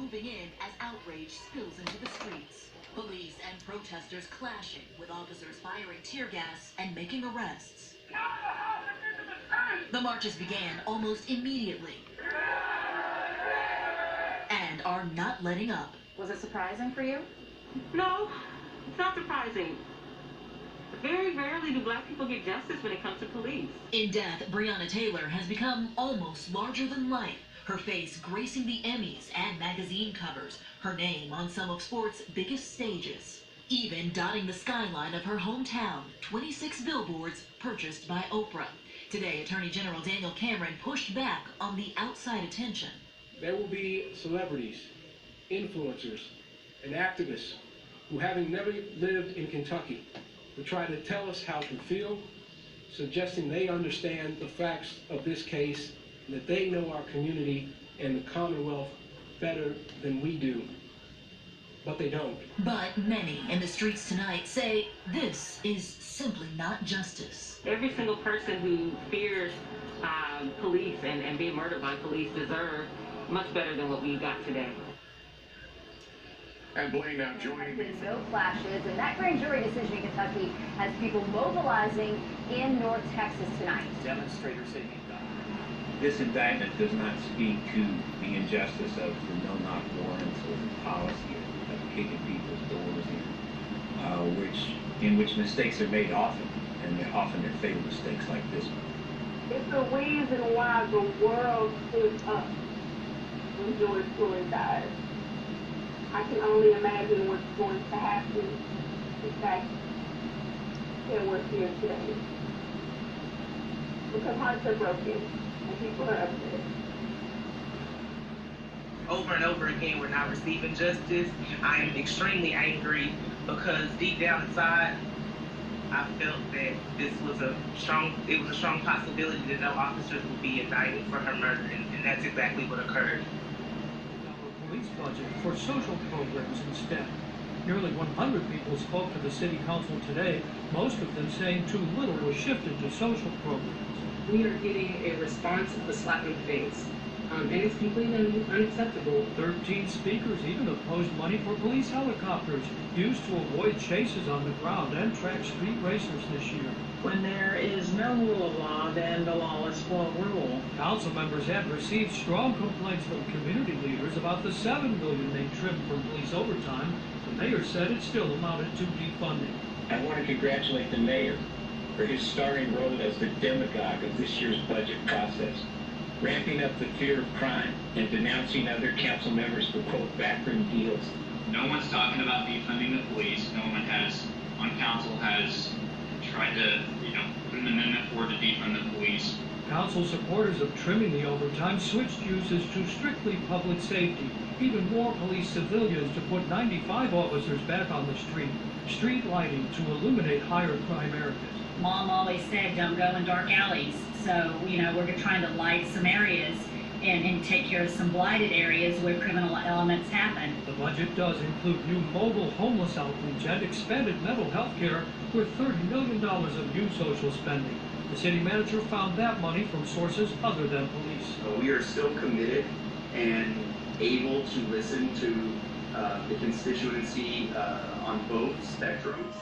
moving in as outrage spills into the streets. Police and protesters clashing, with officers firing tear gas and making arrests. The marches began almost immediately and are not letting up. Was it surprising for you? No, it's not surprising. Very rarely do black people get justice when it comes to police. In death, Breonna Taylor has become almost larger than life. Her face gracing the Emmys and magazine covers, her name on some of sports' biggest stages. Even dotting the skyline of her hometown, 26 billboards purchased by Oprah. Today, Attorney General Daniel Cameron pushed back on the outside attention. There will be celebrities, influencers, and activists who, having never lived in Kentucky, will try to tell us how to feel, suggesting they understand the facts of this case, and that they know our community and the Commonwealth better than we do. But they don't. But many in the streets tonight say this is simply not justice. Every single person who fears police and being murdered by police deserve much better than what we got today. And Blaine now joining me. No clashes, and that grand jury decision in Kentucky has people mobilizing in North Texas tonight. Demonstrators saying this indictment does not speak to the injustice of the no-knock warrants or the policy of kicking people's doors in which mistakes are made often, and often they're fatal mistakes like this one. It's the reason why the world stood up when George Floyd died. I can only imagine what's going to happen in fact that we're here today. Because hearts are broken and people are upset. Over and over again, we're not receiving justice. I am extremely angry because deep down inside, I felt that this was a strong possibility that no officers would be indicted for her murder, and that's exactly what occurred. police budget for social programs instead. Nearly 100 people spoke to the city council today, most of them saying too little was shifted to social programs. We are getting a response of a slap in the face, and it's completely unacceptable. 13 speakers even opposed money for police helicopters used to avoid chases on the ground and track street racers this year. When there is no rule of law, then the lawless will rule. Council members had received strong complaints from community leaders about the $7 million they trimmed from police overtime. The mayor said it still amounted to defunding. I want to congratulate the mayor for his starring role as the demagogue of this year's budget process, ramping up the fear of crime and denouncing other council members for, quote, backroom deals. No one's talking about defunding the police. No one on council has tried to, put an amendment forward to defund the police. Council supporters of trimming the overtime switched uses to strictly public safety. Even more police civilians to put 95 officers back on the street lighting to illuminate higher crime areas. Mom always said don't go in dark alleys, so we're trying to light some areas and take care of some blighted areas where criminal elements happen. The budget does include new mobile homeless outreach and expanded mental health care with $30 million of new social spending. The city manager found that money from sources other than police. We are still committed and able to listen to the constituency on both spectrums.